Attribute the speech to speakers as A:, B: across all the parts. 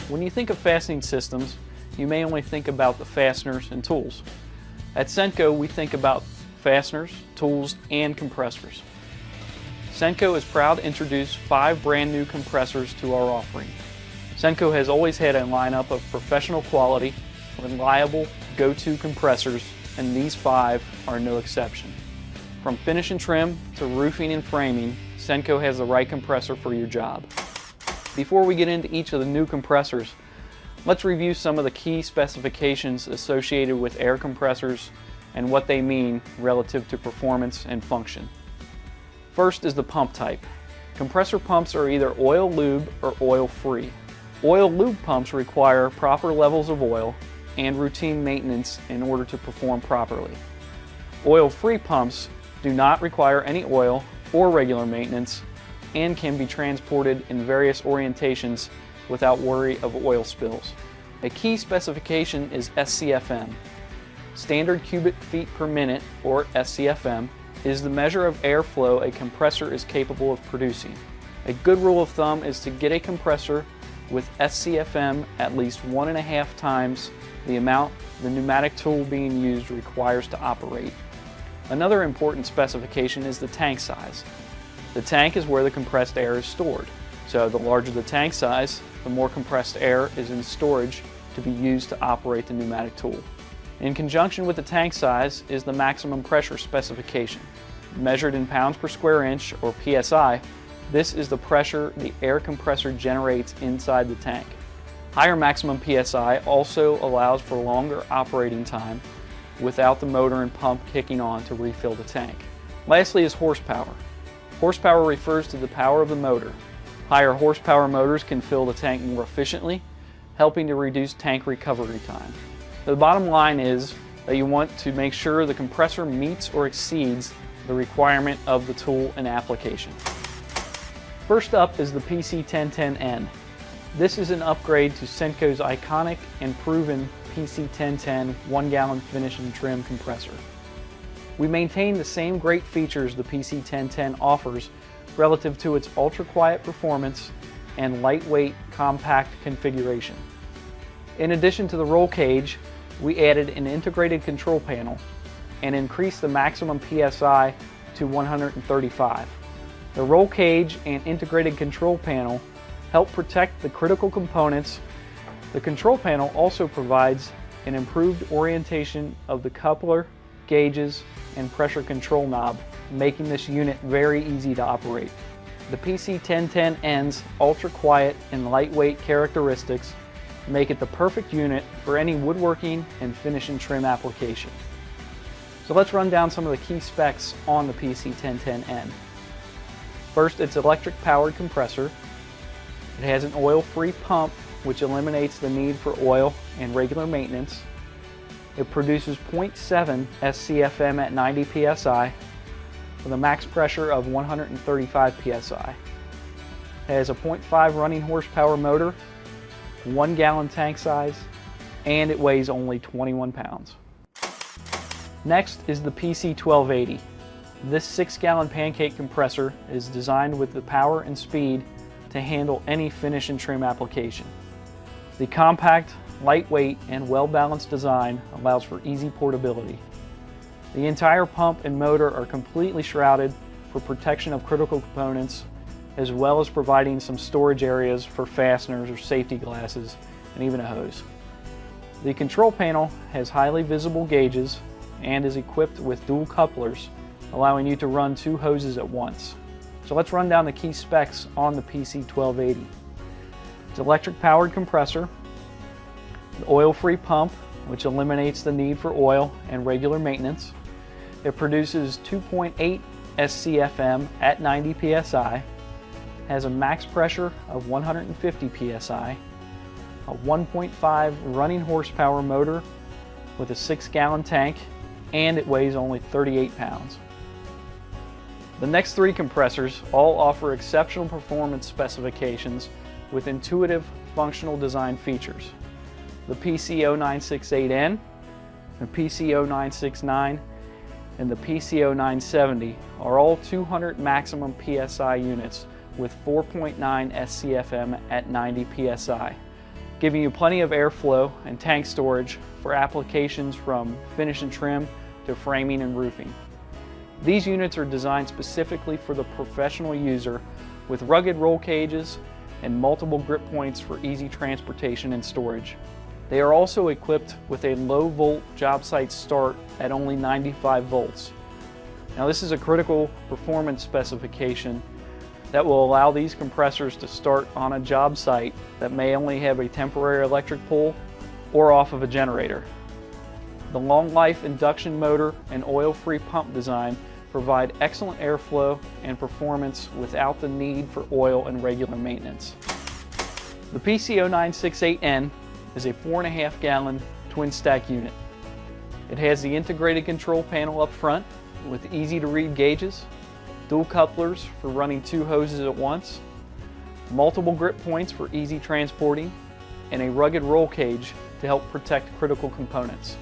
A: When you think of fastening systems, you may only think about the fasteners and tools. At Senco, we think about fasteners, tools, and compressors. Senco is proud to introduce 5 brand new compressors to our offering. Senco has always had a lineup of professional quality, reliable, go-to compressors, and these 5 are no exception. From finish and trim to roofing and framing, Senco has the right compressor for your job. Before we get into each of the new compressors, let's review some of the key specifications associated with air compressors and what they mean relative to performance and function. First is the pump type. Compressor pumps are either oil lube or oil free. Oil lube pumps require proper levels of oil and routine maintenance in order to perform properly. Oil free pumps do not require any oil or regular maintenance and can be transported in various orientations without worry of oil spills. A key specification is SCFM. Standard cubic feet per minute, or SCFM, is the measure of airflow a compressor is capable of producing. A good rule of thumb is to get a compressor with SCFM at least 1.5 times the amount the pneumatic tool being used requires to operate. Another important specification is the tank size. The tank is where the compressed air is stored. So the larger the tank size, the more compressed air is in storage to be used to operate the pneumatic tool. In conjunction with the tank size is the maximum pressure specification. Measured in pounds per square inch, or PSI, this is the pressure the air compressor generates inside the tank. Higher maximum PSI also allows for longer operating time without the motor and pump kicking on to refill the tank. Lastly is horsepower. Horsepower refers to the power of the motor. Higher horsepower motors can fill the tank more efficiently, helping to reduce tank recovery time. The bottom line is that you want to make sure the compressor meets or exceeds the requirement of the tool and application. First up is the PC1010N. This is an upgrade to Senco's iconic and proven PC1010 1-gallon finish and trim compressor. We maintain the same great features the PC1010 offers relative to its ultra-quiet performance and lightweight, compact configuration. In addition to the roll cage, we added an integrated control panel and increased the maximum PSI to 135. The roll cage and integrated control panel help protect the critical components. The control panel also provides an improved orientation of the coupler, gauges, and pressure control knob, making this unit very easy to operate. The PC1010N's ultra-quiet and lightweight characteristics make it the perfect unit for any woodworking and finish and trim application. So let's run down some of the key specs on the PC1010N. First, it's electric powered compressor. It has an oil-free pump, which eliminates the need for oil and regular maintenance. It produces 0.7 SCFM at 90 PSI with a max pressure of 135 PSI. It has a 0.5 running horsepower motor, 1-gallon tank size, and it weighs only 21 pounds. Next is the PC1280. This 6-gallon pancake compressor is designed with the power and speed to handle any finish and trim application. The compact, lightweight, and well-balanced design allows for easy portability. The entire pump and motor are completely shrouded for protection of critical components, as well as providing some storage areas for fasteners or safety glasses, and even a hose. The control panel has highly visible gauges and is equipped with dual couplers, allowing you to run 2 hoses at once. So let's run down the key specs on the PC1280. It's electric powered compressor, an oil-free pump, which eliminates the need for oil and regular maintenance. It produces 2.8 SCFM at 90 PSI, has a max pressure of 150 PSI, a 1.5 running horsepower motor with a 6-gallon tank, and it weighs only 38 pounds. The next 3 compressors all offer exceptional performance specifications with intuitive functional design features. The PC0968N, the PC0969, and the PC0970 are all 200 maximum PSI units with 4.9 SCFM at 90 PSI, giving you plenty of airflow and tank storage for applications from finish and trim to framing and roofing. These units are designed specifically for the professional user with rugged roll cages and multiple grip points for easy transportation and storage. They are also equipped with a low volt job site start at only 95 volts. Now this is a critical performance specification that will allow these compressors to start on a job site that may only have a temporary electric pull or off of a generator. The long life induction motor and oil-free pump design provide excellent airflow and performance without the need for oil and regular maintenance. The PC1010N is a 4.5 gallon twin stack unit. It has the integrated control panel up front with easy to read gauges, dual couplers for running 2 hoses at once, multiple grip points for easy transporting, and a rugged roll cage to help protect critical components.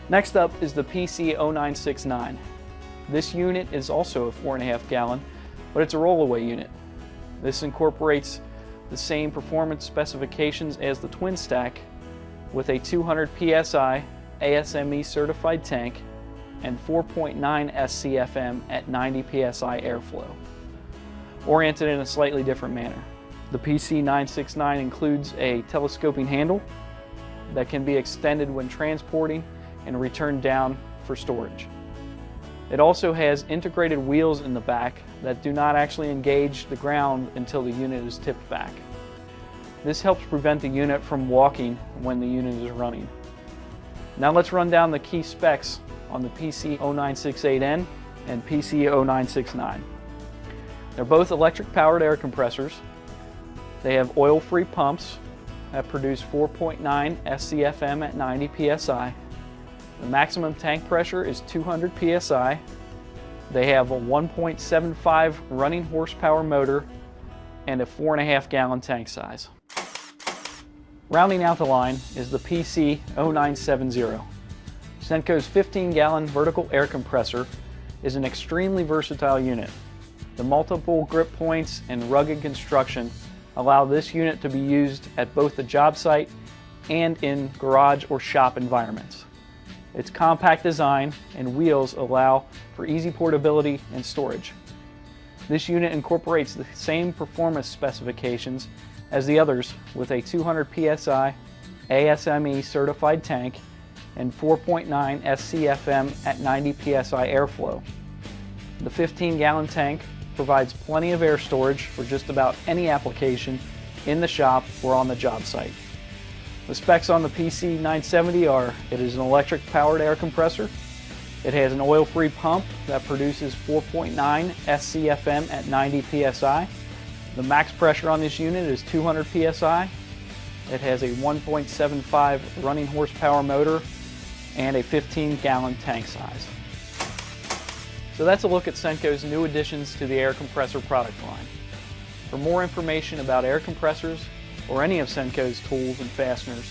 A: Next up is the PC0969. This unit is also a 4.5 gallon, but it's a rollaway unit. This incorporates the same performance specifications as the twin stack with a 200 PSI ASME certified tank and 4.9 SCFM at 90 PSI airflow, oriented in a slightly different manner. The PC969 includes a telescoping handle that can be extended when transporting and returned down for storage. It also has integrated wheels in the back that do not actually engage the ground until the unit is tipped back. This helps prevent the unit from walking when the unit is running. Now let's run down the key specs on the PC0968N and PC0969. They're both electric powered air compressors. They have oil-free pumps that produce 4.9 SCFM at 90 PSI. The maximum tank pressure is 200 PSI. They have a 1.75 running horsepower motor and a 4.5 gallon tank size. Rounding out the line is the PC0970. Senco's 15 gallon vertical air compressor is an extremely versatile unit. The multiple grip points and rugged construction allow this unit to be used at both the job site and in garage or shop environments. Its compact design and wheels allow for easy portability and storage. This unit incorporates the same performance specifications as the others with a 200 PSI ASME certified tank and 4.9 SCFM at 90 PSI airflow. The 15 gallon tank provides plenty of air storage for just about any application in the shop or on the job site. The specs on the PC970 are: it is an electric powered air compressor, it has an oil-free pump that produces 4.9 SCFM at 90 PSI, the max pressure on this unit is 200 PSI, it has a 1.75 running horsepower motor, and a 15 gallon tank size. So that's a look at Senco's new additions to the air compressor product line. For more information about air compressors or any of Senco's tools and fasteners,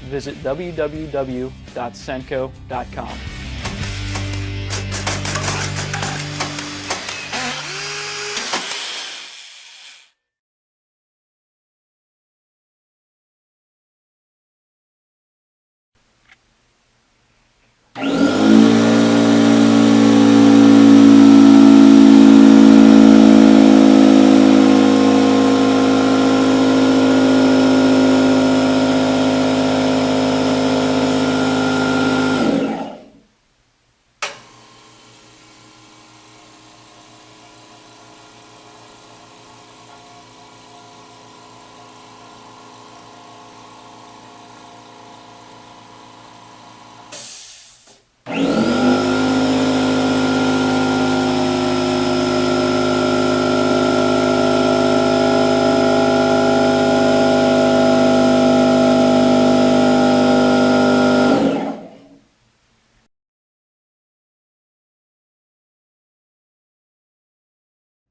A: visit www.senco.com.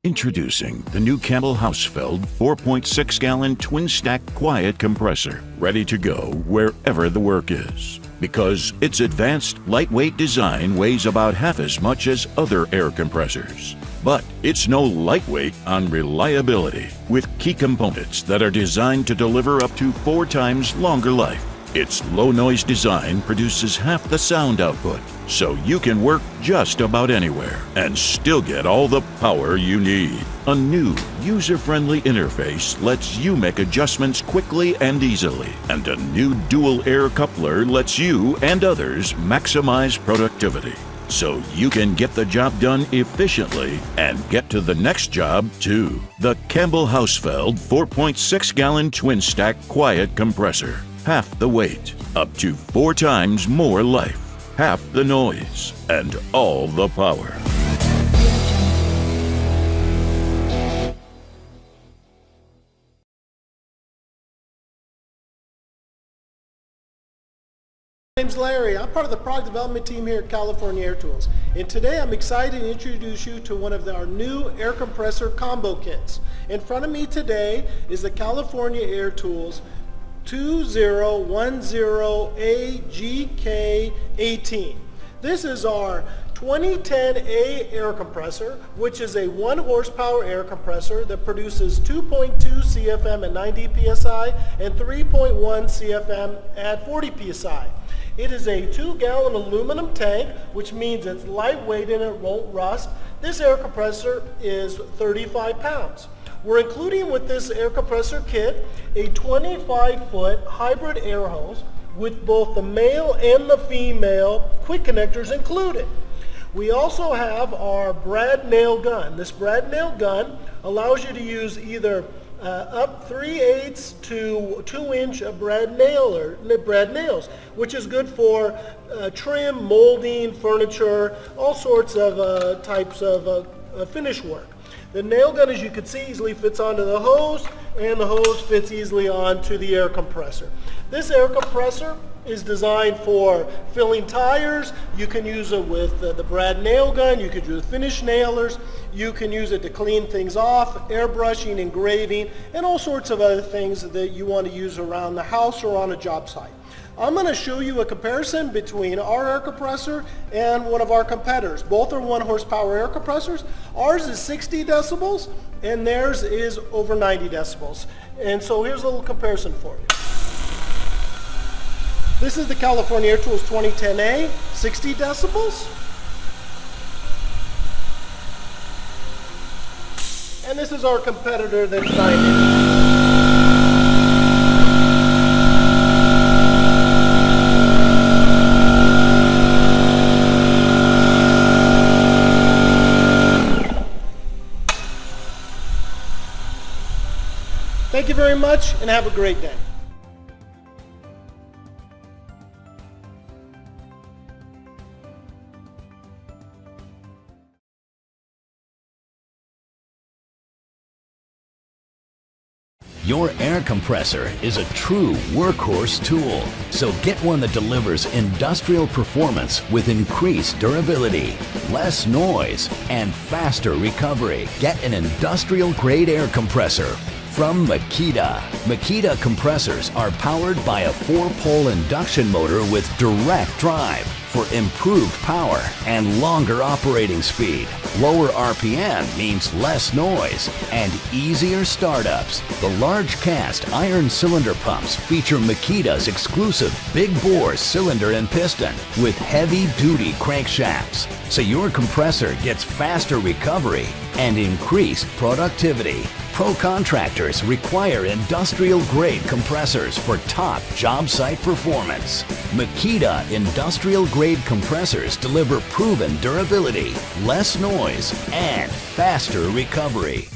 B: Introducing the new Campbell Hausfeld 4.6 gallon twin stack quiet compressor, ready to go wherever the work is. Because its advanced lightweight design weighs about half as much as other air compressors. But it's no lightweight on reliability, with key components that are designed to deliver up to 4 times longer life. Its low-noise design produces half the sound output, so you can work just about anywhere and still get all the power you need. A new, user-friendly interface lets you make adjustments quickly and easily, and a new dual-air coupler lets you and others maximize productivity, so you can get the job done efficiently and get to the next job too. The Campbell Hausfeld 4.6-gallon twin-stack quiet compressor. Half the weight, up to 4 times more life, half the noise, and all the power.
C: My name's Larry. I'm part of the product development team here at California Air Tools. And today I'm excited to introduce you to one of our new air compressor combo kits. In front of me today is the California Air Tools 2010AGK18. This is our 2010A air compressor, which is a 1 horsepower air compressor that produces 2.2 CFM at 90 psi and 3.1 CFM at 40 psi. It is a 2-gallon aluminum tank, which means it's lightweight and it won't rust. This air compressor is 35 pounds. We're including with this air compressor kit a 25-foot hybrid air hose with both the male and the female quick connectors included. We also have our brad nail gun. This brad nail gun allows you to use either up 3/8 to 2-inch brad nails, which is good for trim, molding, furniture, all sorts of types of finish work. The nail gun, as you can see, easily fits onto the hose, and the hose fits easily onto the air compressor. This air compressor is designed for filling tires. You can use it with the brad nail gun. You could use finish nailers. You can use it to clean things off, airbrushing, engraving, and all sorts of other things that you want to use around the house or on a job site. I'm going to show you a comparison between our air compressor and one of our competitors. Both are 1 horsepower air compressors. Ours is 60 decibels and theirs is over 90 decibels. And so here's a little comparison for you. This is the California Air Tools 2010A, 60 decibels. And this is our competitor that's 90. Thank you very much and have a great day.
D: Your air compressor is a true workhorse tool, so get one that delivers industrial performance with increased durability, less noise, and faster recovery. Get an industrial-grade air compressor from Makita. Makita compressors are powered by a 4-pole induction motor with direct drive for improved power and longer operating speed. Lower RPM means less noise and easier startups. The large cast iron cylinder pumps feature Makita's exclusive big bore cylinder and piston with heavy-duty crankshafts, so your compressor gets faster recovery and increased productivity. Pro contractors require industrial-grade compressors for top job site performance. Makita industrial-grade compressors deliver proven durability, less noise, and faster recovery.